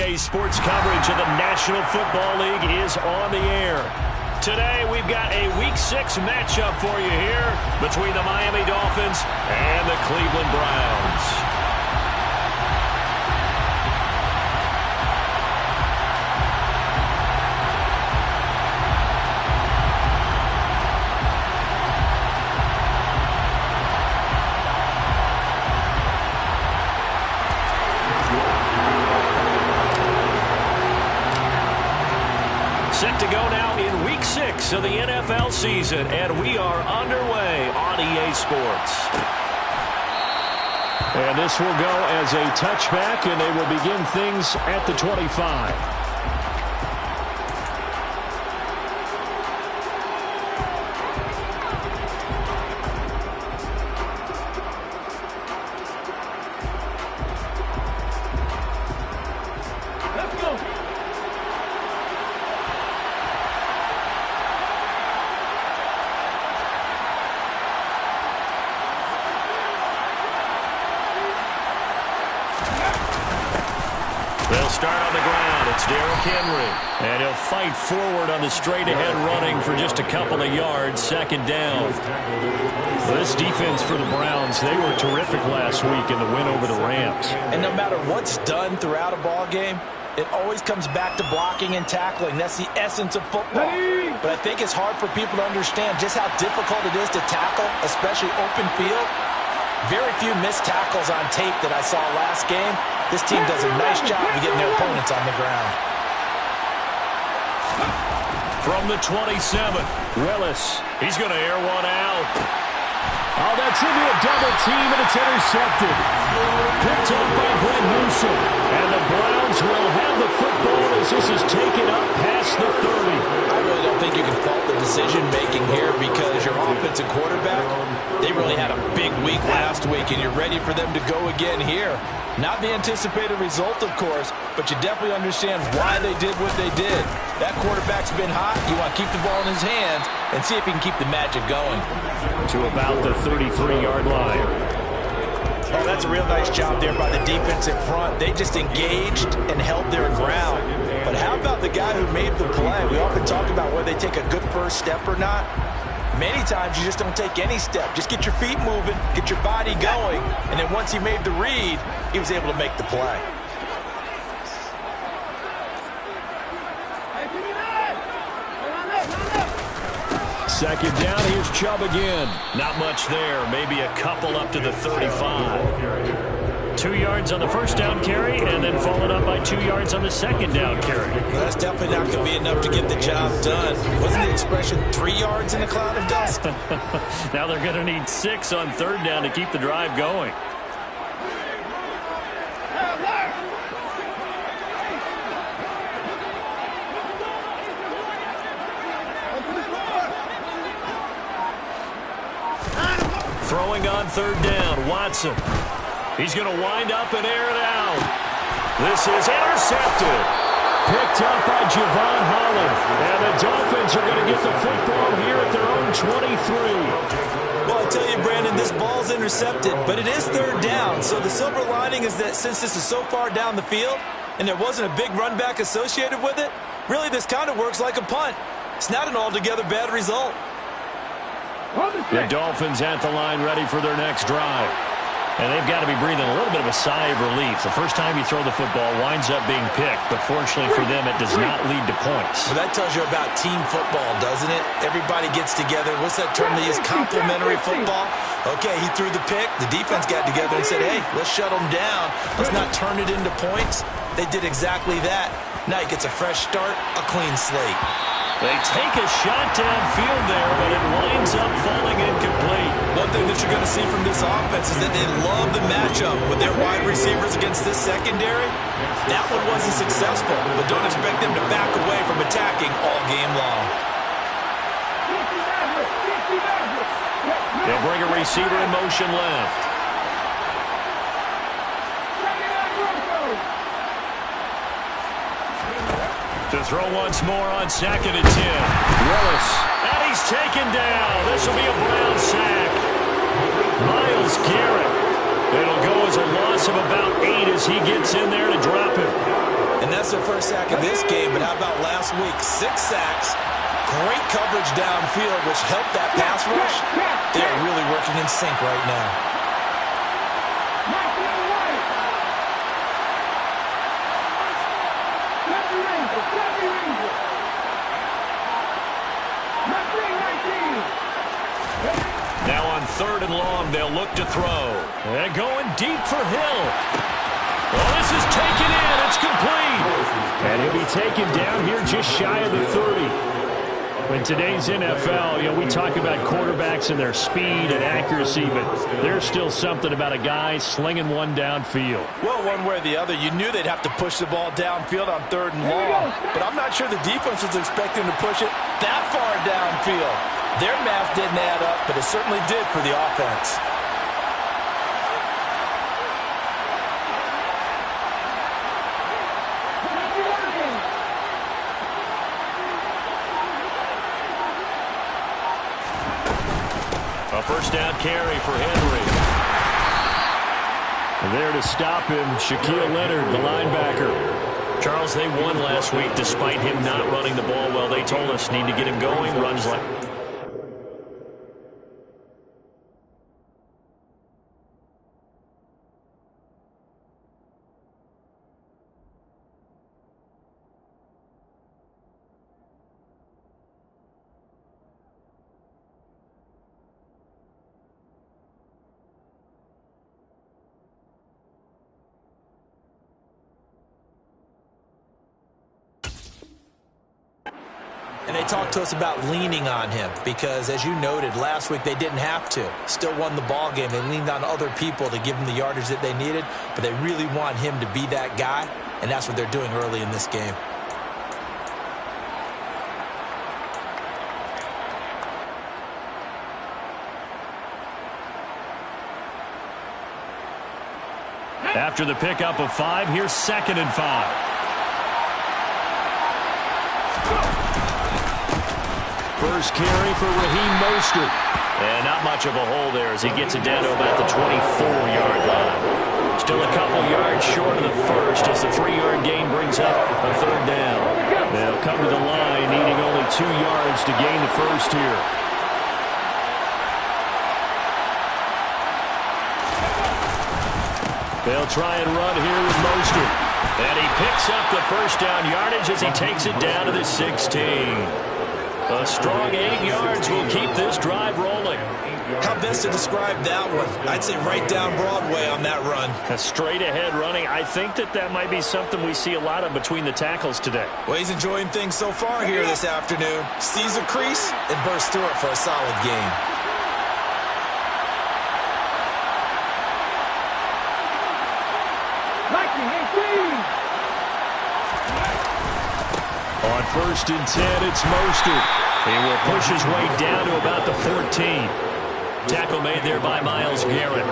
Today's sports coverage of the National Football League is on the air. Today, we've got a Week 6 matchup for you here between the Miami Dolphins and the Cleveland Browns. Set to go now in Week 6 of the NFL season, and we are underway on EA Sports. And this will go as a touchback, and they will begin things at the 25. They'll start on the ground. It's Derrick Henry. And he'll fight forward on the straight-ahead running for just a couple of yards. Second down. This defense for the Browns, they were terrific last week in the win over the Rams. And no matter what's done throughout a ball game, it always comes back to blocking and tackling. That's the essence of football. But I think it's hard for people to understand just how difficult it is to tackle, especially open field. Very few missed tackles on tape that I saw last game. This team does a nice job of getting their opponents on the ground. From the 27, Willis. He's going to air one out. Oh, that's into a double team, and it's intercepted. Picked up by Brent Newsom. And the Browns will have the football as this is taken up past the 30. I really don't think you can fault the decision-making here because your offensive quarterback, they really had a big week last week, and you're ready for them to go again here. Not the anticipated result, of course, but you definitely understand why they did what they did. That quarterback's been hot. You want to keep the ball in his hands and see if he can keep the magic going. To about the 33-yard line. Oh, that's a real nice job there by the defense in front. They just engaged and held their ground. But how about the guy who made the play? We often talk about whether they take a good first step or not. Many times you just don't take any step. Just get your feet moving, get your body going, and then once he made the read, he was able to make the play. Second down, here's Chubb again. Not much there, maybe a couple up to the 35. 2 yards on the first down carry, and then followed up by 2 yards on the second down carry. Well, that's definitely not going to be enough to get the job done. Wasn't the expression 3 yards in a cloud of dust? Now they're going to need 6 on third down to keep the drive going. Throwing on third down, Watson. He's going to wind up and air it out. This is intercepted. Picked up by Javon Holland. And the Dolphins are going to get the football here at their own 23. Well, I tell you, Brandon, this ball's intercepted, but it is third down. So the silver lining is that since this is so far down the field and there wasn't a big run back associated with it, really this kind of works like a punt. It's not an altogether bad result. The Dolphins at the line ready for their next drive. And they've got to be breathing a little bit of a sigh of relief. The first time you throw the football winds up being picked, but fortunately for them, it does not lead to points. Well, that tells you about team football, doesn't it? Everybody gets together. What's that term they use? Complementary football? Okay, he threw the pick. The defense got together and said, hey, let's shut them down. Let's not turn it into points. They did exactly that. Now he gets a fresh start, a clean slate. They take a shot downfield there, but it winds up falling incomplete. One thing that you're going to see from this offense is that they love the matchup with their wide receivers against this secondary. That one wasn't successful, but don't expect them to back away from attacking all game long. They'll bring a receiver in motion left. To throw once more on 2nd and 10. Willis. And he's taken down. This will be a Brown sack. Myles Garrett. It'll go as a loss of about 8 as he gets in there to drop him. And And that's their first sack of this game, but how about last week? 6 sacks, great coverage downfield, which helped that pass rush. They are really working in sync right now. Now on 3rd and long, they'll look to throw. And going deep for Hill. Well, this is taken in. It's complete. And he'll be taken down here just shy of the 30. In today's NFL, we talk about quarterbacks and their speed and accuracy, but there's still something about a guy slinging one downfield. Well, one way or the other, you knew they'd have to push the ball downfield on 3rd and long, but I'm not sure the defense was expecting to push it that far downfield. Their math didn't add up, but it certainly did for the offense. A first down carry for Henry. And there to stop him, Shaquille Leonard, the linebacker. Charles, they won last week despite him not running the ball well. They told us need to get him going, runs like... And they talked to us about leaning on him because, as you noted, last week they didn't have to. Still won the ball game. They leaned on other people to give them the yardage that they needed, but they really want him to be that guy, and that's what they're doing early in this game. After the pickup of 5, here's 2nd and 5. First carry for Raheem Mostert. And not much of a hole there as he gets it down to about the 24-yard line. Still a couple yards short of the first as the 3-yard gain brings up a 3rd down. They'll come to the line needing only 2 yards to gain the first here. They'll try and run here with Mostert. And he picks up the first down yardage as he takes it down to the 16. A strong 8 yards will keep this drive rolling. How best to describe that one? I'd say right down Broadway on that run. A straight ahead running. I think that might be something we see a lot of between the tackles today. Well, he's enjoying things so far here this afternoon. Sees a crease and bursts through it for a solid gain. On 1st and 10, it's Mostert. He will push his way down to about the 14. Tackle made there by Myles Garrett.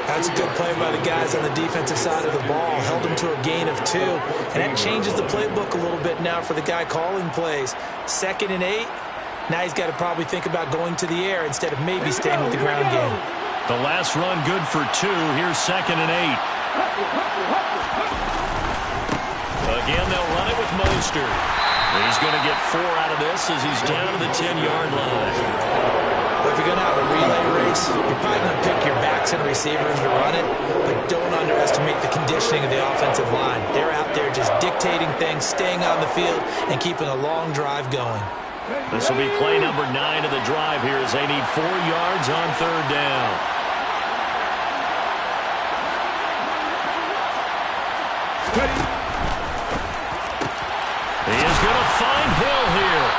That's a good play by the guys on the defensive side of the ball. Held him to a gain of 2. And that changes the playbook a little bit now for the guy calling plays. 2nd and 8. Now he's got to probably think about going to the air instead of maybe staying with the ground game. The last run good for 2. Here's 2nd and 8. Again, they'll run it with Mostert. He's going to get 4 out of this as he's down to the 10-yard line. Well, if you're going to have a relay race, you're probably going to pick your backs and receivers to run it, but don't underestimate the conditioning of the offensive line. They're out there just dictating things, staying on the field, and keeping a long drive going. This will be play number 9 of the drive here as they need 4 yards on 3rd down. He is going to find Hill here.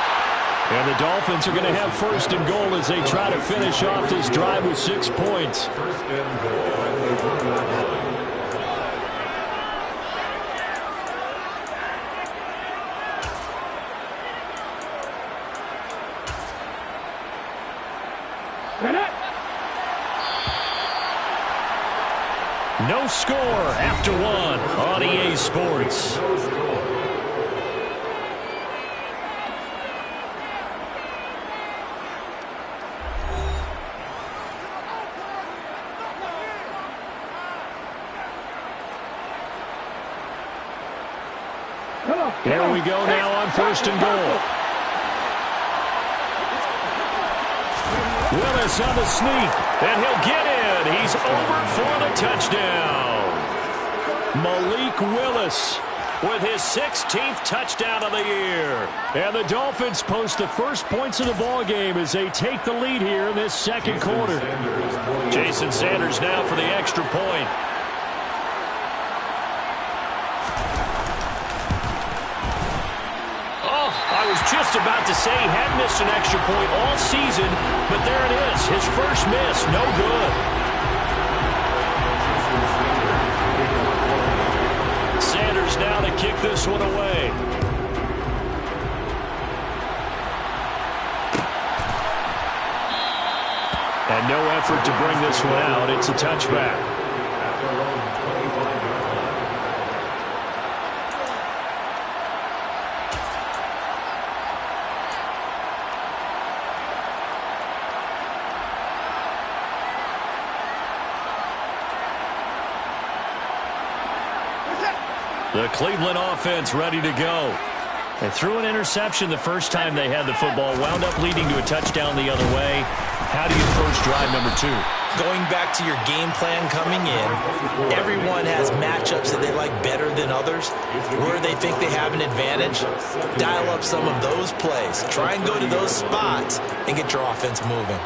And the Dolphins are going to have 1st and goal as they try to finish off this drive with 6 points. No score after 1 on EA Sports. Here we go now on 1st and goal. Willis on the sneak, and he'll get in. He's over for the touchdown. Malik Willis with his 16th touchdown of the year. And the Dolphins post the first points of the ball game as they take the lead here in this second quarter. Jason Sanders now for the extra point. I was just about to say he had missed an extra point all season, but there it is. His first miss, no good. Sanders now to kick this one away. And no effort to bring this one out. It's a touchback. The Cleveland offense ready to go. They threw an interception the first time they had the football, wound up leading to a touchdown the other way. How do you approach drive number 2? Going back to your game plan coming in, everyone has matchups that they like better than others. Where they think they have an advantage, dial up some of those plays. Try and go to those spots and get your offense moving.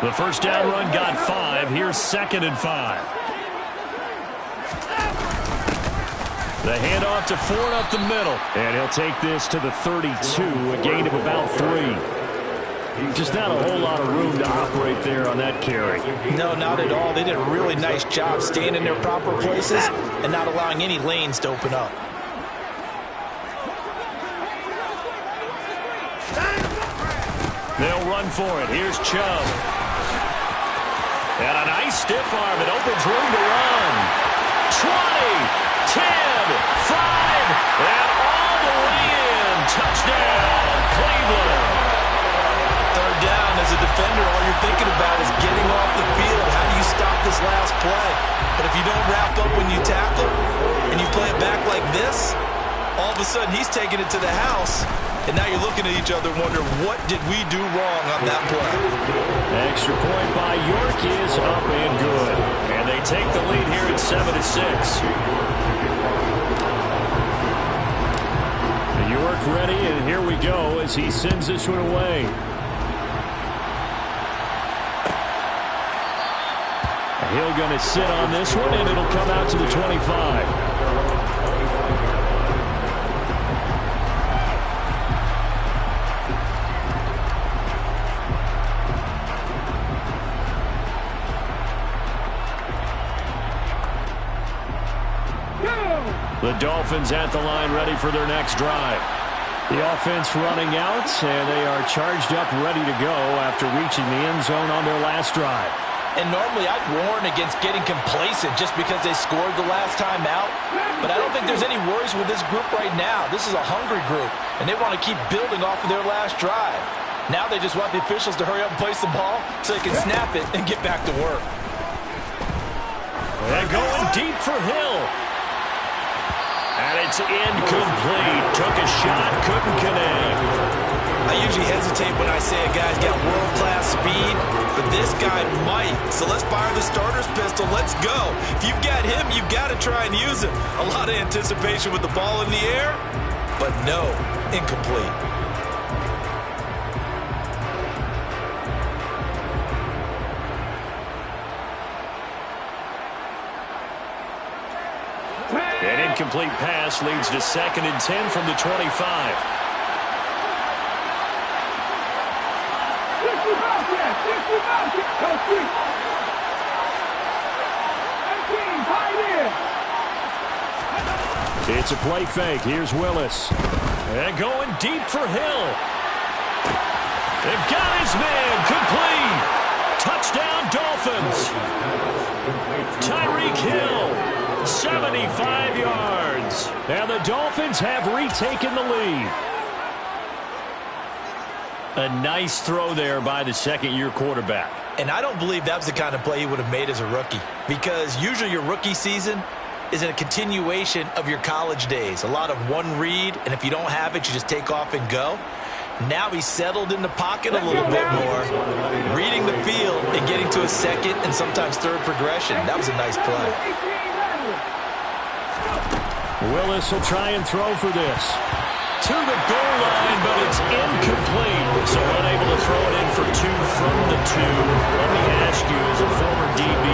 The first down run got 5. Here's 2nd and 5. The handoff to Ford up the middle. And he'll take this to the 32, a gain of about 3. Just not a whole lot of room to operate there on that carry. No, not at all. They did a really nice job staying in their proper places and not allowing any lanes to open up. They'll run for it. Here's Chubb. And a nice stiff arm. It opens room to run. 20, 10, 5, and all the way in. Touchdown, Cleveland. Third down, as a defender, all you're thinking about is getting off the field. How do you stop this last play? But if you don't wrap up when you tackle and you play it back like this, all of a sudden he's taking it to the house. And now you're looking at each other wondering, what did we do wrong on that play? Extra point by York is up and good. And they take the lead here at 7-6. York ready, and here we go as he sends this one away. Hill going to sit on this one, and it'll come out to the 25. The Dolphins at the line ready for their next drive. The offense running out, and they are charged up ready to go after reaching the end zone on their last drive. And normally I'd warn against getting complacent just because they scored the last time out. But I don't think there's any worries with this group right now. This is a hungry group, and they want to keep building off of their last drive. Now they just want the officials to hurry up and place the ball so they can snap it and get back to work. They're going deep for Hill. And it's incomplete. Took a shot, couldn't connect. I usually hesitate when I say a guy's got world-class speed, but this guy might. So let's fire the starter's pistol. Let's go. If you've got him, you've got to try and use him. A lot of anticipation with the ball in the air, but no, incomplete. An incomplete pass leads to 2nd and 10 from the 25. It's a play fake. Here's Willis. And going deep for Hill. They've got his man. Complete. Touchdown, Dolphins. Tyreek Hill. 75 yards. And the Dolphins have retaken the lead. A nice throw there by the second-year quarterback. And I don't believe that was the kind of play he would have made as a rookie, because usually your rookie season is a continuation of your college days. A lot of one read, and if you don't have it, you just take off and go. Now he's settled in the pocket a little bit more, reading the field and getting to a second and sometimes third progression. That was a nice play. Willis will try and throw for this. To the goal line, but it's incomplete. So unable to throw it in for two from the two. Let me ask you, as a former DB,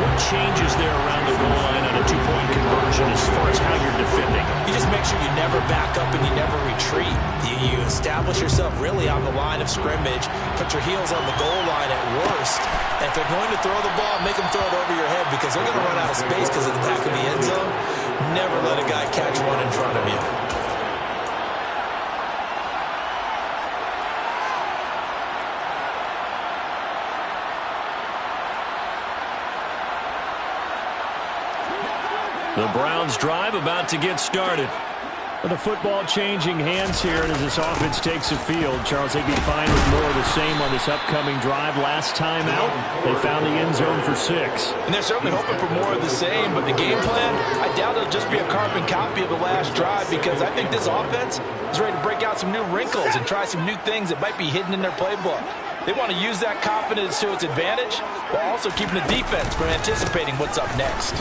what changes there around the goal line on a two-point conversion as far as how you're defending? You just make sure you never back up and you never retreat. You establish yourself really on the line of scrimmage, put your heels on the goal line at worst. And if they're going to throw the ball, make them throw it over your head, because they're going to run out of space because of the back of the end zone. Never let a guy catch one in front of you. The Browns drive about to get started. With the football changing hands here, and as this offense takes the field, Charles, they'd be fine with more of the same on this upcoming drive. Last time out, they found the end zone for 6. And they're certainly hoping for more of the same, but the game plan, I doubt it'll just be a carbon copy of the last drive, because I think this offense is ready to break out some new wrinkles and try some new things that might be hidden in their playbook. They want to use that confidence to its advantage, while also keeping the defense from anticipating what's up next.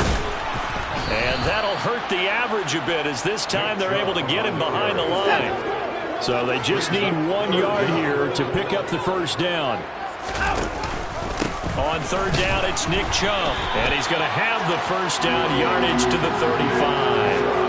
And that'll hurt the average a bit, as this time they're able to get him behind the line. So they just need 1 yard here to pick up the first down. On third down, it's Nick Chubb, and he's going to have the first down, yardage to the 35.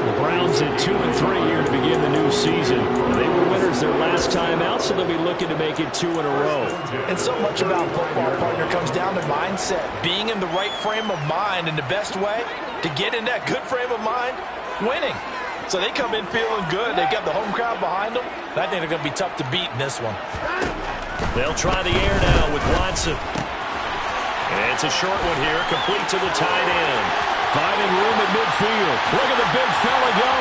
The Browns at 2-3 here to begin the new season. They were winners their last time out, so they'll be looking to make it 2 in a row. And so much about football, partner, comes down to mindset. Being in the right frame of mind, and the best way to get in that good frame of mind, winning. So they come in feeling good. They've got the home crowd behind them, and I think they're going to be tough to beat in this one. They'll try the air now with Watson. And it's a short one here, complete to the tight end. Finding room at midfield. Look at the big fella go.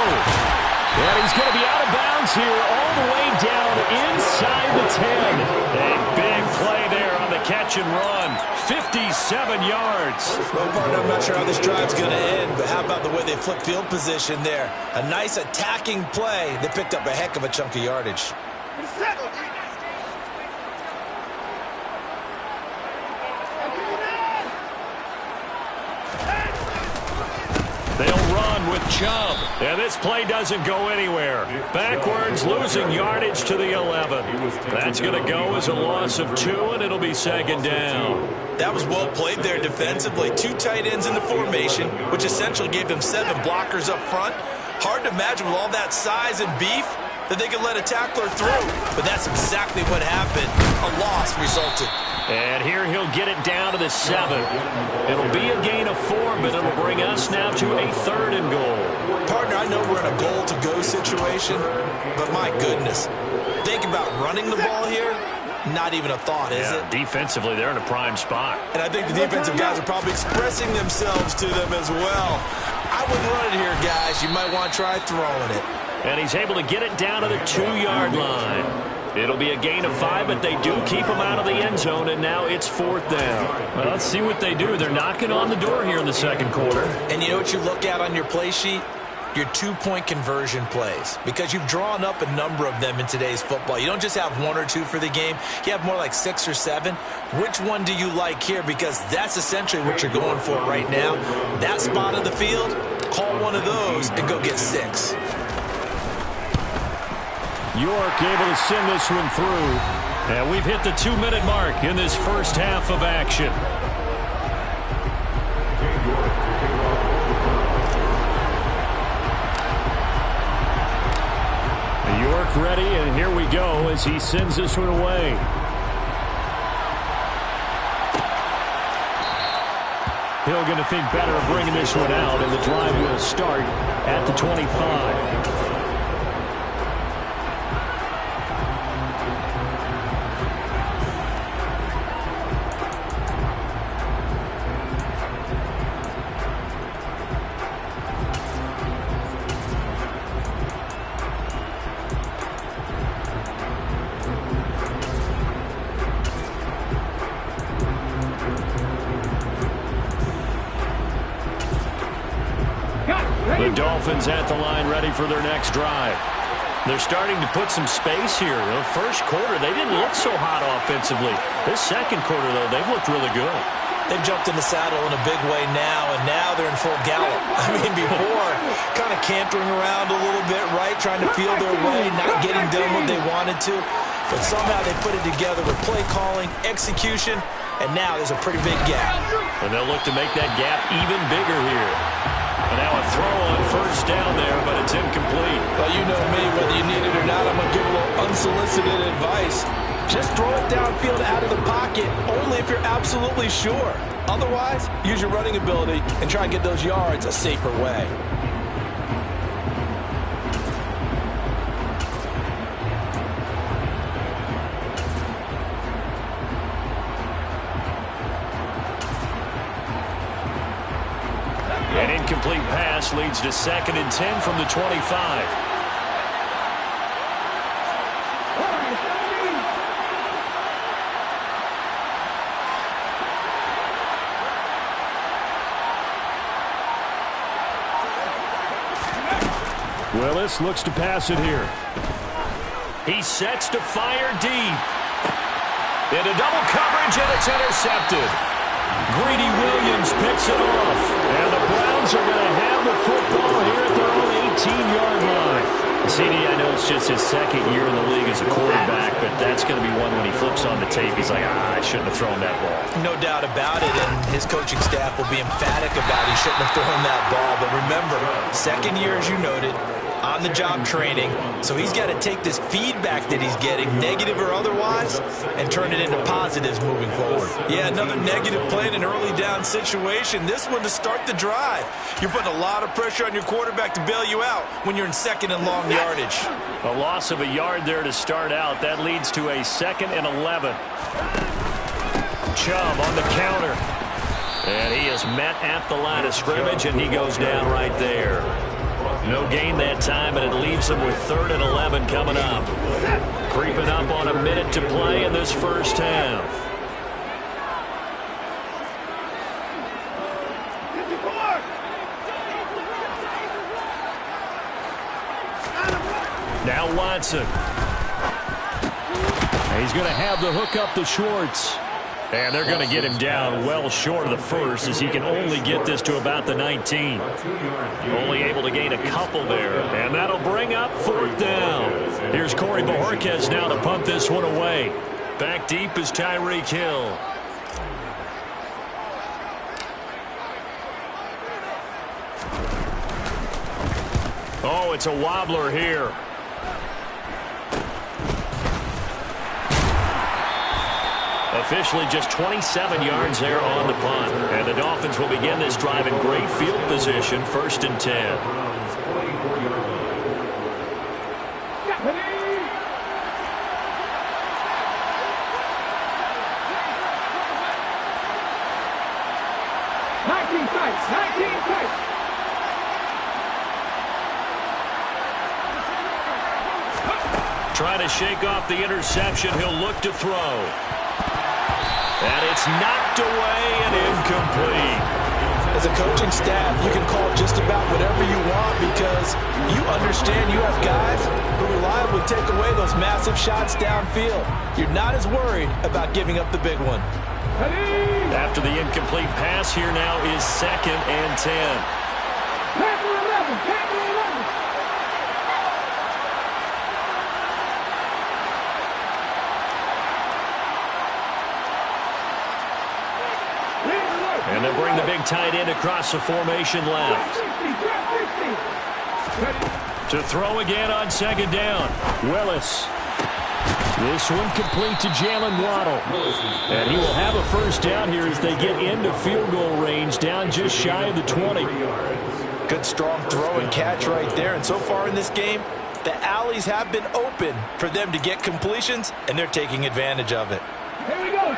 And he's going to be out of bounds here all the way down inside the 10. A big play there on the catch and run. 57 yards. Well, partner, I'm not sure how this drive's going to end, but how about the way they flip field position there? A nice attacking play. They picked up a heck of a chunk of yardage. They'll run with Chubb. And this play doesn't go anywhere. Backwards, losing yardage to the 11. That's going to go as a loss of 2, and it'll be second down. That was well played there defensively. 2 tight ends in the formation, which essentially gave them 7 blockers up front. Hard to imagine with all that size and beef that they could let a tackler through. But that's exactly what happened. A loss resulted. And here he'll get it down to the 7. It'll be a gain of 4, but it'll bring us now to a 3rd and goal. Partner, I know we're in a goal-to-go situation, but my goodness. Think about running the ball here. Not even a thought, is it? Defensively, they're in a prime spot. And I think the defensive guys are probably expressing themselves to them as well. I wouldn't run it here, guys. You might want to try throwing it. And he's able to get it down to the 2-yard line. It'll be a gain of 5, but they do keep him out of the end zone, and now it's 4th down. Well, let's see what they do. They're knocking on the door here in the second quarter. And you know what you look at on your play sheet? Your 2-point conversion plays, because you've drawn up a number of them in today's football. You don't just have 1 or 2 for the game. You have more like 6 or 7. Which one do you like here? Because that's essentially what you're going for right now. That spot of the field, call one of those and go get 6. York able to send this one through. And we've hit the 2-minute mark in this first half of action. York ready, and here we go as he sends this one away. Hill going to think better of bringing this one out, and the drive will start at the 25. Dolphins at the line ready for their next drive. They're starting to put some space here. The first quarter, they didn't look so hot offensively. This second quarter, though, they've looked really good. They've jumped in the saddle in a big way now, and now they're in full gallop. I mean, before, kind of cantering around a little bit, right, trying to feel their way, not getting done what they wanted to. But somehow they put it together with play calling, execution, and now there's a pretty big gap. And they'll look to make that gap even bigger here. And now a throw on first down there, but it's incomplete. Well, you know me, whether you need it or not, I'm going to give a little unsolicited advice. Just throw it downfield out of the pocket, only if you're absolutely sure. Otherwise, use your running ability and try and get those yards a safer way. An incomplete pass leads to 2nd and 10 from the 25. Willis looks to pass it here. He sets to fire deep. Into double coverage, and it's intercepted. Greedy Williams picks it off. And the Browns are going to have the football here at their own 18-yard line. CD, I know it's just his second year in the league as a quarterback, but that's going to be one when he flips on the tape. He's like, I shouldn't have thrown that ball. No doubt about it, and his coaching staff will be emphatic about he shouldn't have thrown that ball. But remember, second year, as you noted, on-the-job training, so he's got to take this feedback that he's getting, negative or otherwise, and turn it into positives moving forward. Yeah, another negative play in an early down situation. This one to start the drive. You're putting a lot of pressure on your quarterback to bail you out when you're in second and long yardage. A loss of a yard there to start out. That leads to a 2nd and 11. Chubb on the counter. And he is met at the line of scrimmage, and he goes down right there. No gain that time, and it leaves him with 3rd and 11 coming up. Creeping up on a minute to play in this first half. Now Watson. He's going to have the hook up to Schwartz. And they're going to get him down well short of the first, as he can only get this to about the 19. Only able to gain a couple there. And that'll bring up 4th down. Here's Corey Bojorquez now to punt this one away. Back deep is Tyreek Hill. Oh, it's a wobbler here. Officially just 27 yards there on the punt. And the Dolphins will begin this drive in great field position, 1st and 10. Trying to shake off the interception. He'll look to throw. And it's knocked away and incomplete. As a coaching staff, you can call just about whatever you want because you understand you have guys who reliably take away those massive shots downfield. You're not as worried about giving up the big one. After the incomplete pass, here now is 2nd and 10. And they'll bring the big tight end across the formation left. To throw again on 2nd down. Willis. This one complete to Jalen Waddle. And he will have a first down here as they get into field goal range, down just shy of the 20. Good strong throw and catch right there. And so far in this game, the alleys have been open for them to get completions, and they're taking advantage of it. Here we go.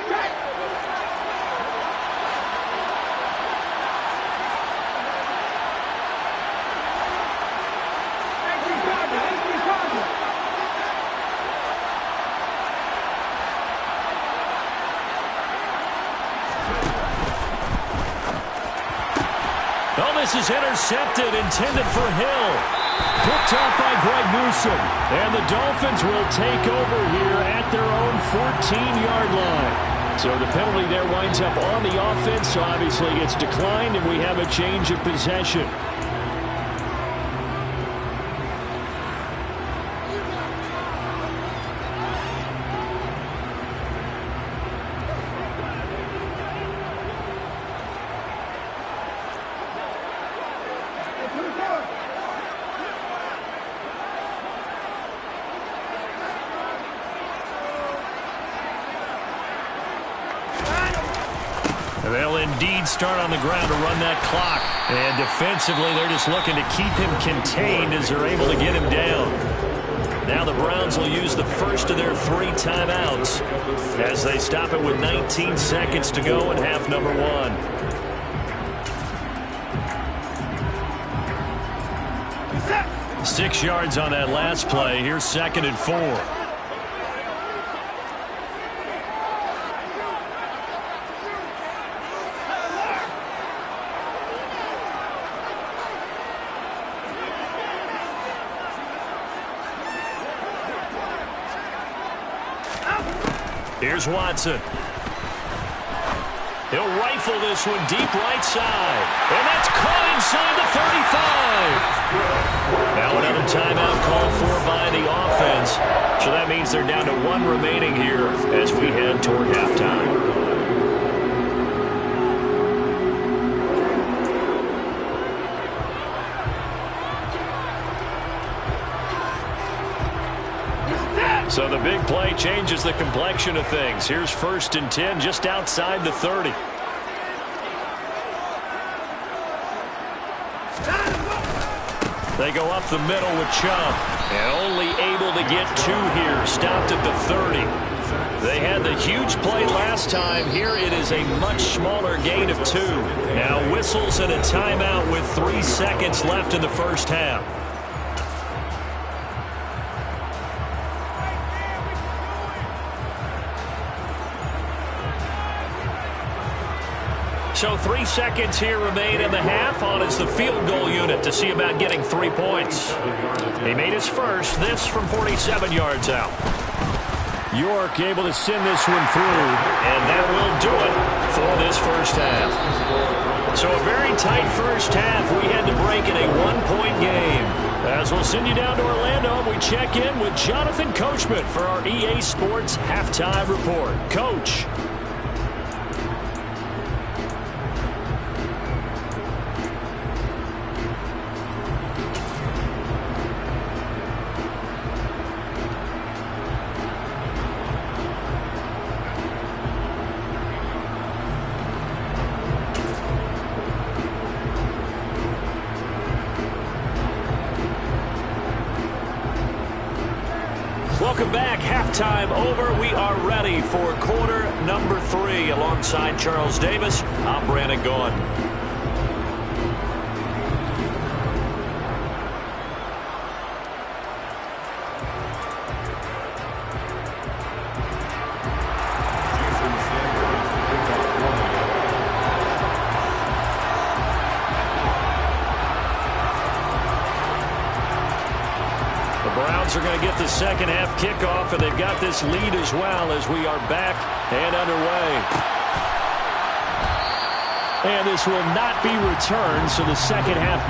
Oh, this is intercepted, intended for Hill. Picked up by Greg Newsome. And the Dolphins will take over here at their own 14-yard line. So the penalty there winds up on the offense, so obviously it's declined, and we have a change of possession. They'll indeed start on the ground to run that clock. And defensively, they're just looking to keep him contained as they're able to get him down. Now the Browns will use the first of their 3 timeouts as they stop it with 19 seconds to go in half number 1. Six yards on that last play. Here's 2nd and 4. Here's Watson. He'll rifle this one deep right side. And that's caught inside the 35. Now another timeout called for by the offense. So that means they're down to 1 remaining here as we head toward halftime. So the big play changes the complexion of things. Here's 1st and 10 just outside the 30. They go up the middle with Chubb. And only able to get 2 here. Stopped at the 30. They had the huge play last time. Here it is a much smaller gain of 2. Now whistles and a timeout with 3 seconds left in the first half. So 3 seconds here remain in the half. On is the field goal unit to see about getting 3 points. He made his first, this from 47 yards out. York able to send this one through, and that will do it for this first half. So a very tight first half. We had to break in a 1-point game. As we'll send you down to Orlando, we check in with Jonathan Coachman for our EA Sports Halftime Report. Coach. Welcome back. Halftime over. We are ready for quarter number 3. Alongside Charles Davis, I'm Brandon Gaudin. Are going to get the second half kickoff, and they've got this lead as well as we are back and underway. And this will not be returned, so the second half.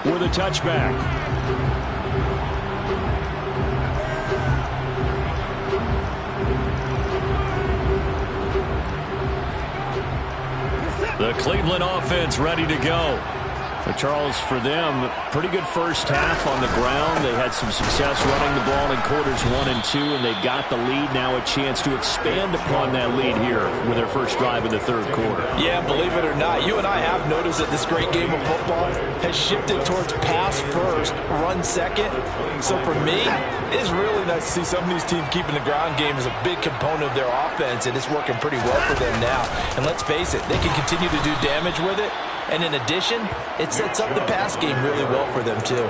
With a touchback. The Cleveland offense ready to go. But Charles, for them, pretty good first half on the ground. They had some success running the ball in quarters 1 and 2, and they've got the lead now, a chance to expand upon that lead here with their first drive in the third quarter. Yeah, believe it or not, you and I have noticed that this great game of football has shifted towards pass first, run second. So for me, it's really nice to see some of these teams keeping the ground game as a big component of their offense, and it's working pretty well for them now. And let's face it, they can continue to do damage with it. And in addition, it sets up the pass game really well for them, too.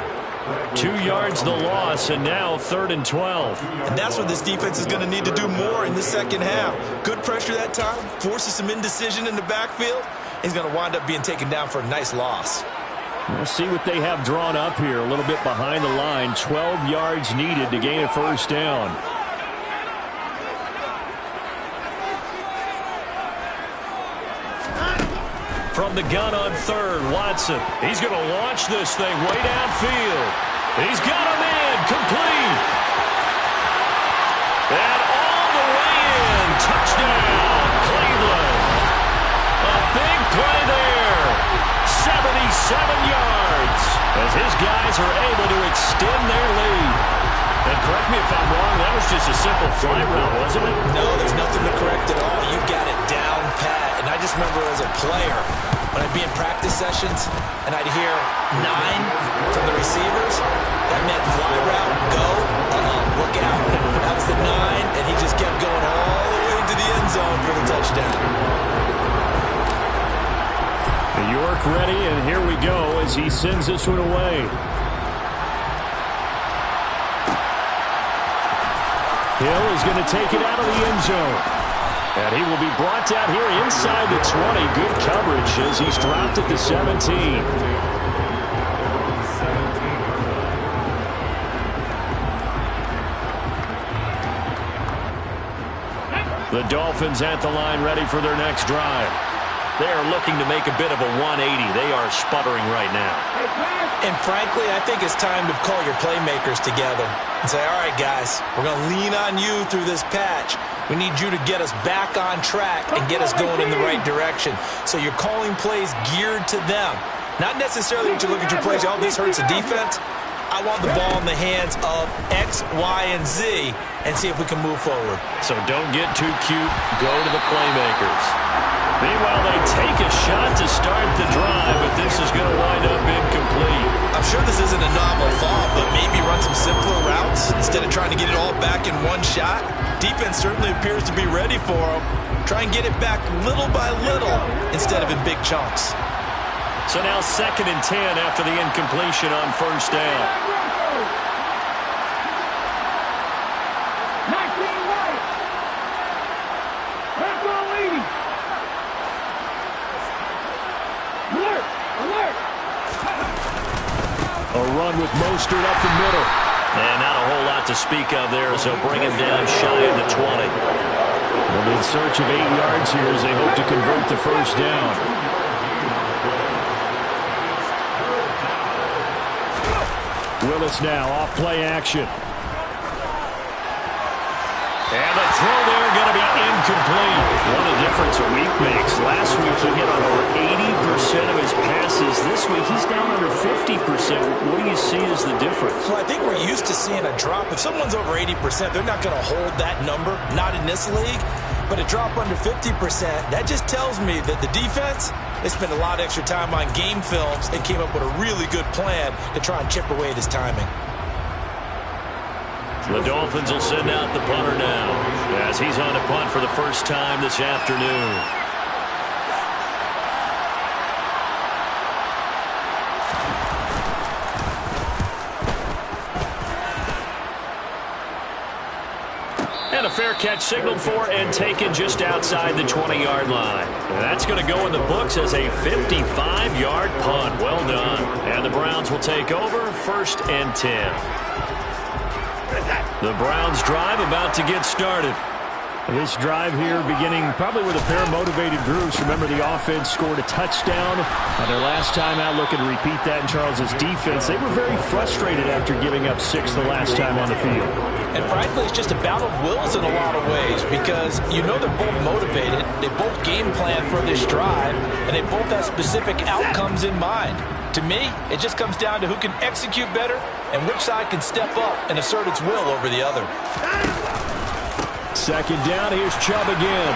2 yards the loss, and now 3rd and 12. And that's what this defense is going to need to do more in the second half. Good pressure that time, forces some indecision in the backfield. He's going to wind up being taken down for a nice loss. We'll see what they have drawn up here. A little bit behind the line. 12 yards needed to gain a first down. From the gun on 3rd, Watson. He's going to launch this thing way downfield. He's got him in, complete. And all the way in, touchdown, Cleveland. A big play there, 77 yards, as his guys are able to extend their lead. And correct me if I'm wrong, that was just a simple fly route, wasn't it? No, there's nothing to correct at all. You got it down pat. And I just remember as a player, when I'd be in practice sessions and I'd hear 9 from the receivers, that meant fly route, go, look out. That was the 9, and he just kept going all the way to the end zone for the touchdown. York ready, and here we go as he sends this one away. Hill is going to take it out of the end zone. And he will be brought down here inside the 20. Good coverage as he's dropped at the 17. The Dolphins at the line ready for their next drive. They are looking to make a bit of a 180. They are sputtering right now. And frankly, I think it's time to call your playmakers together and say, all right, guys, we're going to lean on you through this patch. We need you to get us back on track and get us going in the right direction. So you're calling plays geared to them. Not necessarily that you look at your plays, oh, this hurts the defense. I want the ball in the hands of X, Y, and Z and see if we can move forward. So don't get too cute. Go to the playmakers. Meanwhile, they take a shot to start the drive, but this is going to wind up incomplete. I'm sure this isn't a novel thought, but maybe run some simpler routes instead of trying to get it all back in one shot. Defense certainly appears to be ready for them. Try and get it back little by little instead of in big chunks. So now 2nd and 10 after the incompletion on first down. A run with Mostert up the middle. And not a whole lot to speak of there, so bring him down shy of the 20. Well, in search of 8 yards here as they hope to convert the first down. Willis now off play action. And the throw there going to be incomplete. What a difference a week makes. Last week he hit on over 80% of his passes. This week he's down under 50%. What do you see as the difference? Well, I think we're used to seeing a drop. If someone's over 80%, they're not going to hold that number. Not in this league. But a drop under 50%, that just tells me that the defense, they spent a lot of extra time on game films and came up with a really good plan to try and chip away at his timing. The Dolphins will send out the punter now as he's on a punt for the first time this afternoon. And a fair catch signaled for and taken just outside the 20-yard line. And that's going to go in the books as a 55-yard punt. Well done. And the Browns will take over 1st and 10. The Browns drive about to get started. This drive here beginning probably with a pair of motivated groups. Remember, the offense scored a touchdown their last time out. Looking to repeat that in Charles's defense. They were very frustrated after giving up 6 the last time on the field. And frankly, it's just a battle of wills in a lot of ways because you know they're both motivated. They both game plan for this drive, and they both have specific outcomes in mind. To me, it just comes down to who can execute better and which side can step up and assert its will over the other. Second down, here's Chubb again.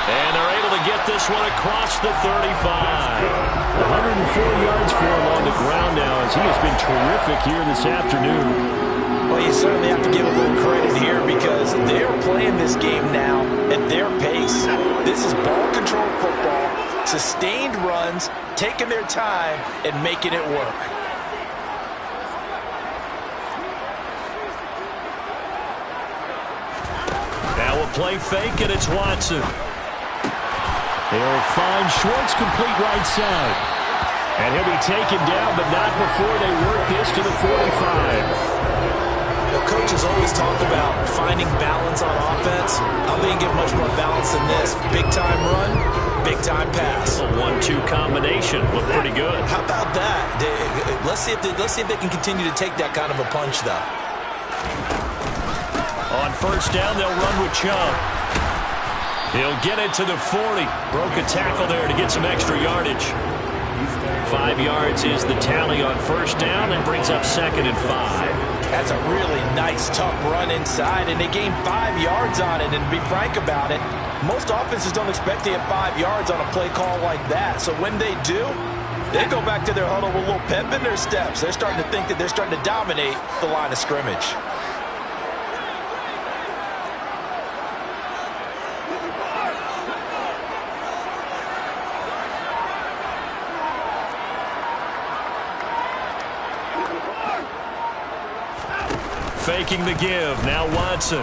And they're able to get this one across the 35. 104 yards for him on the ground now as he has been terrific here this afternoon. Well, you certainly have to give a little credit here because they're playing this game now at their pace. This is ball control football, sustained runs, taking their time, and making it work. Now a play fake, and it's Watson. They'll find Schwartz complete right side. And he'll be taken down, but not before they work this to the 45. The coaches always talk about finding balance on offense. I don't think you get much more balance than this. Big-time run, big-time pass. A 1-2 combination. Looked pretty good. How about that? Let's see if they can continue to take that kind of a punch, though. On first down, they'll run with Chubb. He'll get it to the 40. Broke a tackle there to get some extra yardage. 5 yards is the tally on first down and brings up 2nd and 5. That's a really nice, tough run inside, and they gained 5 yards on it. And to be frank about it, most offenses don't expect to get 5 yards on a play call like that. So when they do, they go back to their huddle with a little pep in their steps. They're starting to think that they're starting to dominate the line of scrimmage. Faking the give. Now Watson.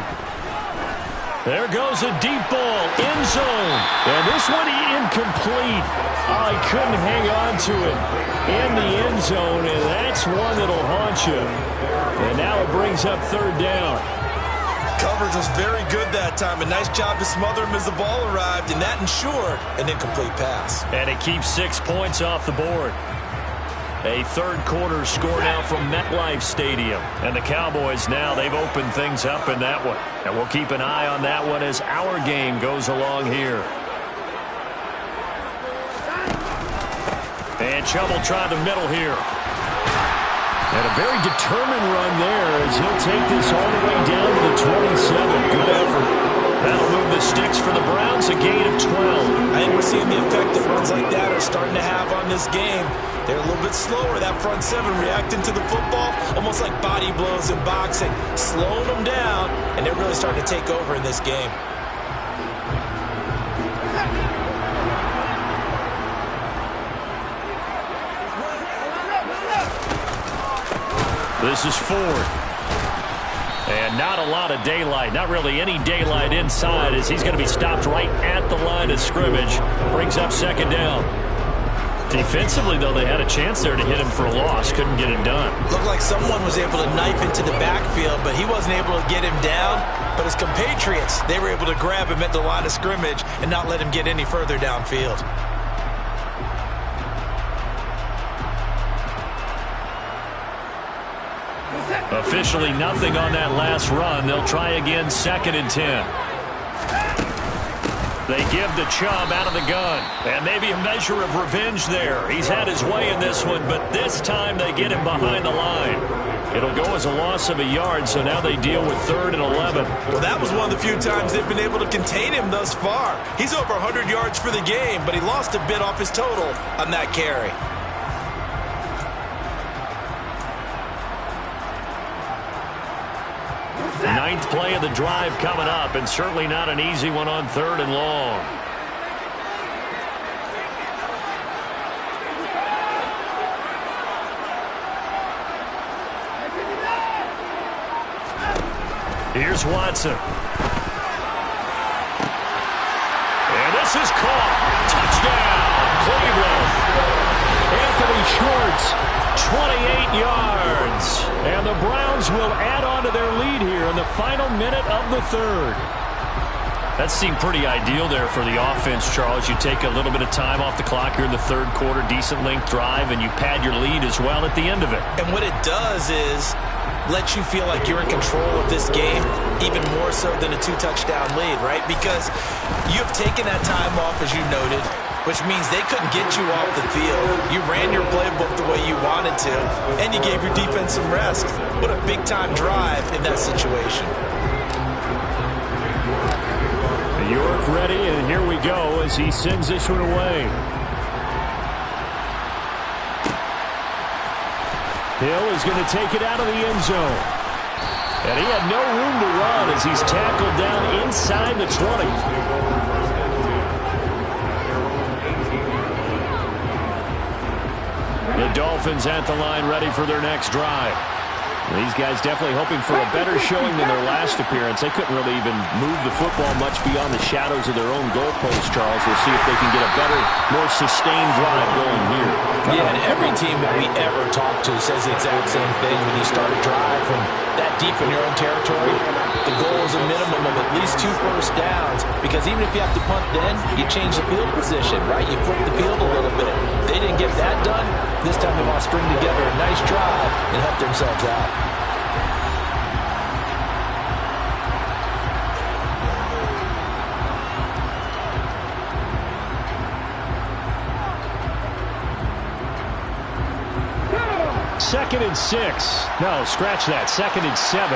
There goes a deep ball. End zone. And this one incomplete. Oh, he couldn't hang on to it in the end zone, and that's one that'll haunt you. And now it brings up 3rd down. Coverage was very good that time. A nice job to smother him as the ball arrived, and that ensured an incomplete pass. And it keeps 6 points off the board. A third quarter score now from MetLife Stadium. And the Cowboys now, they've opened things up in that one. And we'll keep an eye on that one as our game goes along here. And Chubb will try the middle here. And a very determined run there as he'll take this all the way down to the 27. Good effort. That'll move the sticks for the Browns, a gain of 12. I think we're seeing the effect that runs like that are starting to have on this game. They're a little bit slower, that front 7 reacting to the football, almost like body blows in boxing, slowing them down, and they're really starting to take over in this game. This is 4th. And not a lot of daylight, not really any daylight inside as he's going to be stopped right at the line of scrimmage. Brings up 2nd down. Defensively, though, they had a chance there to hit him for a loss. Couldn't get it done. Looked like someone was able to knife into the backfield, but he wasn't able to get him down. But his compatriots, they were able to grab him at the line of scrimmage and not let him get any further downfield. Officially nothing on that last run. They'll try again, 2nd and 10. They give the Chubb out of the gun. And maybe a measure of revenge there. He's had his way in this one, but this time they get him behind the line. It'll go as a loss of a yard, so now they deal with 3rd and 11. Well, that was one of the few times they've been able to contain him thus far. He's over 100 yards for the game, but he lost a bit off his total on that carry. Ninth play of the drive coming up, and certainly not an easy one on 3rd and long. Here's Watson. And this is caught. Touchdown, Cleveland. Anthony Schwartz, 28 yards. And the Browns Browns will add on to their lead here in the final minute of the third. That seemed pretty ideal there for the offense, Charles. You take a little bit of time off the clock here in the third quarter, decent length drive, and you pad your lead as well at the end of it. And what it does is let you feel like you're in control of this game, even more so than a 2-touchdown lead, right? Because you have taken that time off, as you noted, which means they couldn't get you off the field. You ran your playbook the way you wanted to, and you gave your defense some rest. What a big-time drive in that situation. York ready, and here we go as he sends this one away. Hill is going to take it out of the end zone. And he had no room to run as he's tackled down inside the 20. The Dolphins at the line ready for their next drive. These guys definitely hoping for a better showing than their last appearance. They couldn't really even move the football much beyond the shadows of their own goalposts, Charles. We'll see if they can get a better, more sustained drive going here. Yeah, and every team that we ever talk to says the exact same thing. When you start a drive from that deep in your own territory, the goal is a minimum of at least 2 first downs, because even if you have to punt then, you change the field position, right? You flip the field a little bit. They didn't get that done. This time they want to string together a nice drive and help themselves out. Second and 6. No, scratch that. Second and 7.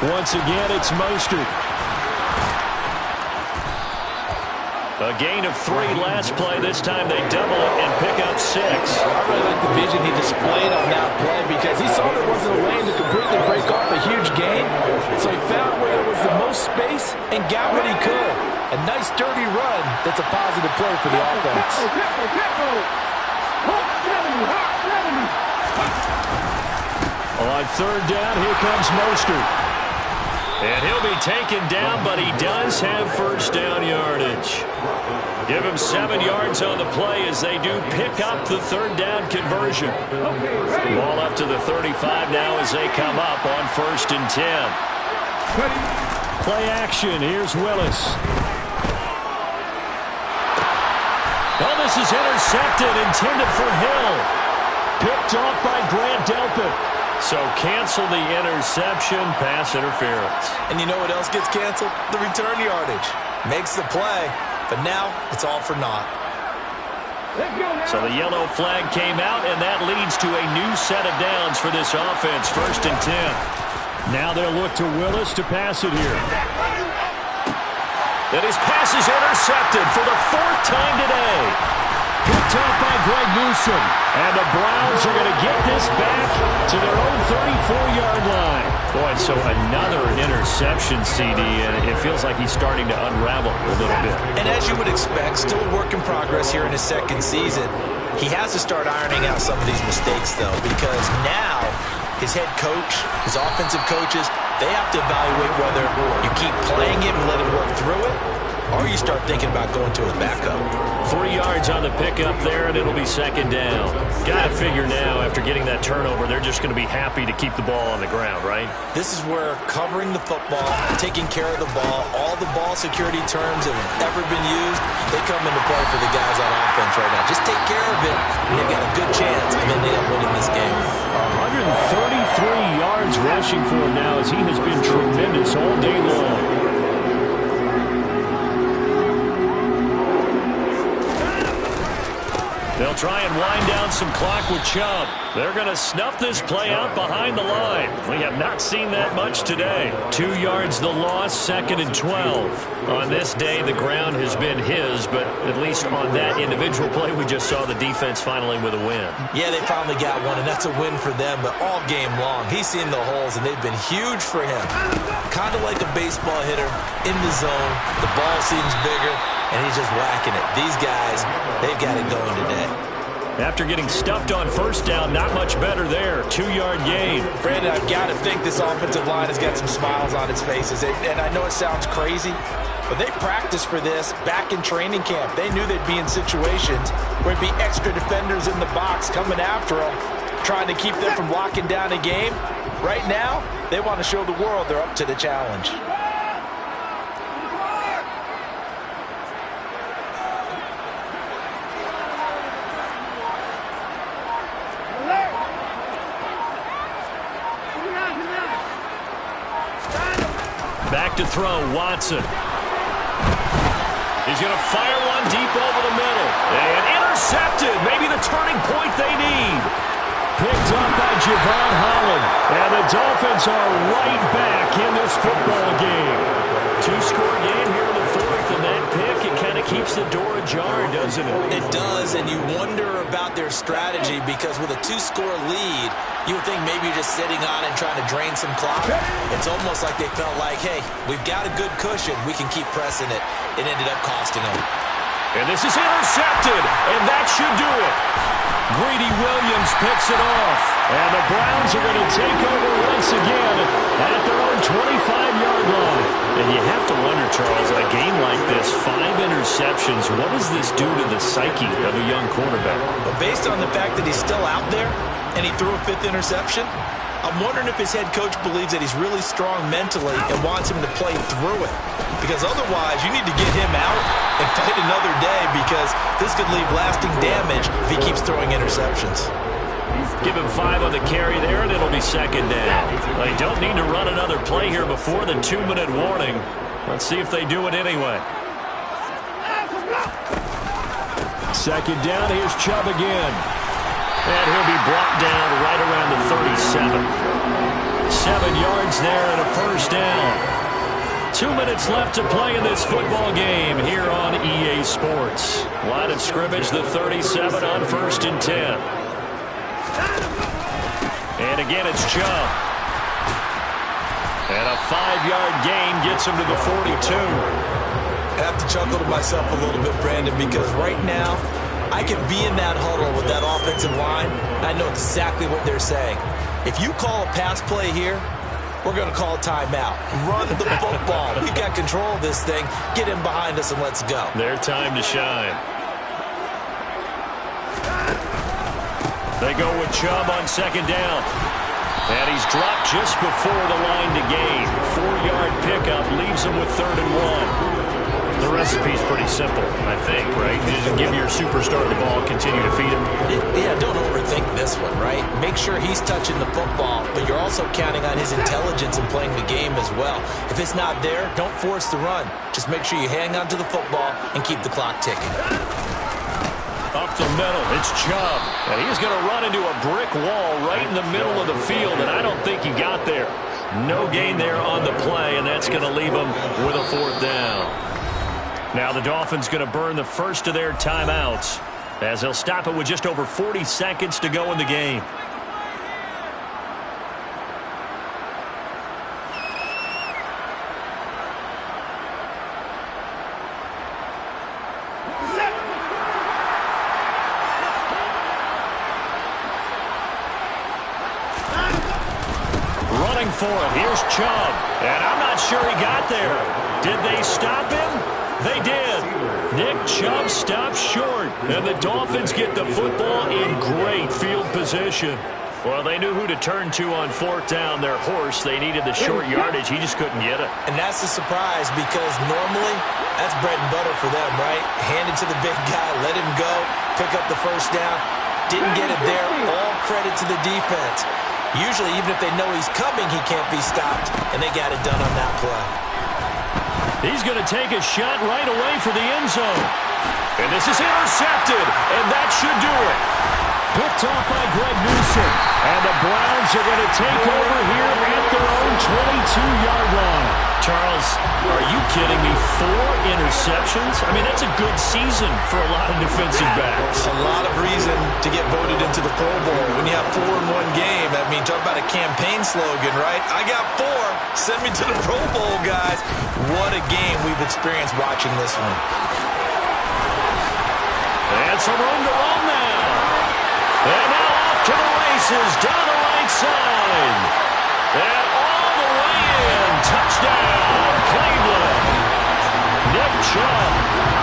Once again, it's Mostert. A gain of 3 last play. This time they double it and pick up 6. I really like the vision he displayed on that play, because he saw there wasn't a lane to completely break off a huge gain. So he found where there was the most space and got what he could. A nice, dirty run that's a positive play for the offense. On third down, here comes Mostert. And he'll be taken down, but he does have first down yardage. Give him 7 yards on the play as they do pick up the third down conversion. Ball up to the 35 now as they come up on 1st and 10. Play action. Here's Willis. Oh, this is intercepted, intended for Hill. Picked off by Grant Delpit. So cancel the interception, pass interference. And you know what else gets canceled? The return yardage. Makes the play, but now it's all for naught. So the yellow flag came out, and that leads to a new set of downs for this offense. 1st and 10. Now they'll look to Willis to pass it here. And his pass is intercepted for the 4th time today. Picked up by Greg Newsome. And the Browns are going to get this back to their own 34-yard line. Boy, so another interception, CD, and it feels like he's starting to unravel a little bit. And as you would expect, still a work in progress here in his 2nd season. He has to start ironing out some of these mistakes, though, because now his head coach, his offensive coaches, they have to evaluate whether you keep playing him and let him work through it, or you start thinking about going to his backup. 3 yards on the pickup there, and it'll be 2nd down. Got to figure now, after getting that turnover, they're just going to be happy to keep the ball on the ground, right? This is where covering the football, taking care of the ball, all the ball security terms that have ever been used, they come into play for the guys on offense right now. Just take care of it, and they've got a good chance, and then they end up winning this game. 133 yards rushing for him now, as he has been tremendous all day long. They'll try and wind down some clock with Chubb. They're going to snuff this play out behind the line. We have not seen that much today. 2 yards the loss, 2nd and 12. On this day, the ground has been his, but at least on that individual play, we just saw the defense finally with a win. Yeah, they finally got one, and that's a win for them, but all game long, he's seen the holes, and they've been huge for him. Kind of like a baseball hitter in the zone. The ball seems bigger, and he's just whacking it. These guys, they've got it going today. After getting stuffed on 1st down, not much better there. 2-yard gain. Brandon, I've got to think this offensive line has got some smiles on its faces. And I know it sounds crazy, But they practiced for this back in training camp. They knew they'd be in situations where it'd be extra defenders in the box coming after them, trying to keep them from locking down a game. Right now, they want to show the world they're up to the challenge. Back to throw, Watson. He's going to fire one deep over the middle. And intercepted. Maybe the turning point they need. Picked up by Javon Holland. And the Dolphins are right back in this football game. Two-score game here in the fourth, and that pick, it kind of keeps the door ajar, doesn't it? It does, and you wonder about their strategy because with a two-score lead, you would think maybe you're just sitting on it and trying to drain some clock. It's almost like they felt like, hey, we've got a good cushion. We can keep pressing it. It ended up costing them. And this is intercepted, and that should do it. Greedy Williams picks it off. And the Browns are going to take over once again at their own 25-yard line. And you have to wonder, Charles, in a game like this, 5 interceptions, what does this do to the psyche of a young quarterback? But based on the fact that he's still out there and he threw a 5th interception, I'm wondering if his head coach believes that he's really strong mentally and wants him to play through it. Because otherwise, you need to get him out and fight another day because this could leave lasting damage if he keeps throwing interceptions. Give him 5 on the carry there, and it'll be second down. They don't need to run another play here before the 2-minute warning. Let's see if they do it anyway. Second down, here's Chubb again. And he'll be brought down right around the 37. 7 yards there and a first down. 2 minutes left to play in this football game here on EA Sports. Line of scrimmage, the 37 on 1st and 10. And again, it's Chubb. And a 5-yard gain gets him to the 42. I have to chuckle to myself a little bit, Brandon, because right now, I can be in that huddle with that offensive line, and I know exactly what they're saying. If you call a pass play here, we're going to call a timeout. Run the football. We've got control of this thing. Get him behind us and let's go. Their time to shine. They go with Chubb on second down. And he's dropped just before the line to gain. 4-yard pickup leaves him with 3rd and 1. The recipe's pretty simple, I think, right? You just give your superstar the ball, continue to feed him. Yeah, don't overthink this one, right? Make sure he's touching the football, but you're also counting on his intelligence in playing the game as well. If it's not there, don't force the run. Just make sure you hang on to the football and keep the clock ticking. Up the middle, it's Chubb. And he's going to run into a brick wall right in the middle of the field, and I don't think he got there. No gain there on the play, and that's going to leave him with a 4th down. Now the Dolphins going to burn the first of their timeouts as they'll stop it with just over 40 seconds to go in the game. Running for it. Here's Chubb. And I'm not sure he got there. Did they stop him? They did. Nick Chubb stopped short. And the Dolphins get the football in great field position. Well, they knew who to turn to on 4th down. Their horse, they needed the short yardage. He just couldn't get it. And that's the surprise because normally that's bread and butter for them, right? Hand it to the big guy, let him go, pick up the first down. Didn't get it there. All credit to the defense. Usually, even if they know he's coming, he can't be stopped, and they got it done on that play. He's going to take a shot right away for the end zone. And this is intercepted, and that should do it. Picked off by Greg Newsom. And the Browns are going to take over here at their own 22-yard line. Charles, are you kidding me? 4 interceptions? I mean, that's a good season for a lot of defensive backs. A lot of reason to get voted into the Pro Bowl. When you have 4 in one game, I mean, talk about a campaign slogan, right? I got 4. Send me to the Pro Bowl, guys. What a game we've experienced watching this one. And some room to run now. And now off to the races down the right side. And all the way in. Touchdown, Cleveland. Chubb,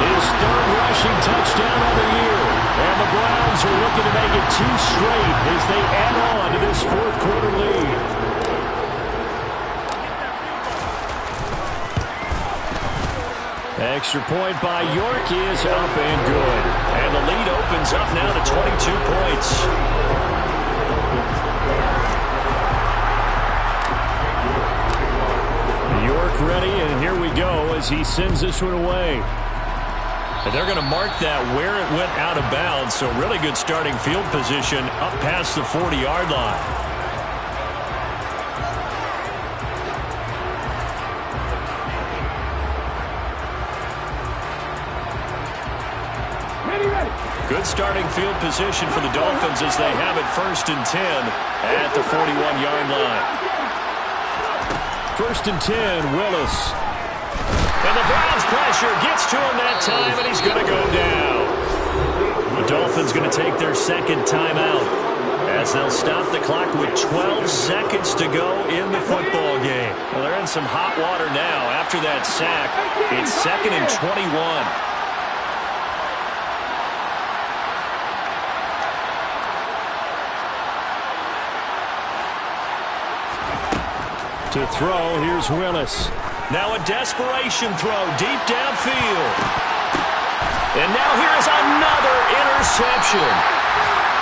his third rushing touchdown of the year. And the Browns are looking to make it 2 straight as they add on to this fourth quarter lead. Extra point by York is up and good. And the lead opens up now to 22 points. York ready, and here we go as he sends this one away. And they're going to mark that where it went out of bounds, so really good starting field position up past the 40-yard line. Good starting field position for the Dolphins as they have it 1st and 10 at the 41-yard line. 1st and 10, Willis. And the Browns pressure gets to him that time, and he's going to go down. The Dolphins going to take their second timeout as they'll stop the clock with 12 seconds to go in the football game. Well, they're in some hot water now after that sack. It's 2nd and 21. To throw, here's Willis. Now a desperation throw deep downfield. And now here's another interception.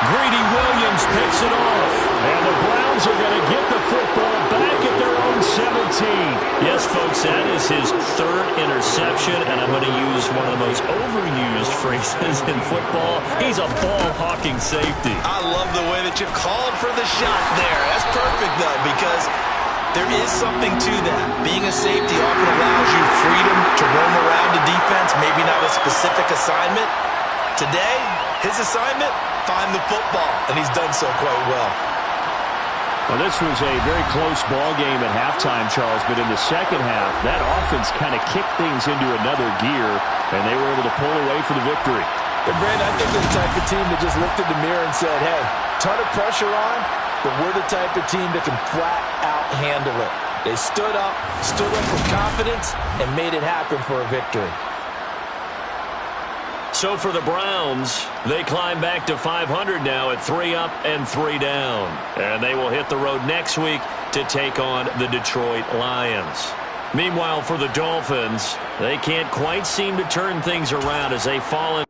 Greedy Williams picks it off. And the Browns are going to get the football back at their own 17. Yes, folks, that is his 3rd interception, and I'm going to use one of the most overused phrases in football. He's a ball-hawking safety. I love the way that you called for the shot there. That's perfect, though, because there is something to that. Being a safety often allows you freedom to roam around the defense, maybe not a specific assignment. Today, his assignment, find the football, and he's done so quite well. Well, this was a very close ball game at halftime, Charles, but in the second half, that offense kind of kicked things into another gear, and they were able to pull away for the victory. And Brandon, I think they're the type of team that just looked in the mirror and said, hey, ton of pressure on, but we're the type of team that can flat out handle it. They stood up with confidence, and made it happen for a victory. So for the Browns, they climb back to 500 now at 3 up and 3 down. And they will hit the road next week to take on the Detroit Lions. Meanwhile, for the Dolphins, they can't quite seem to turn things around as they fall in.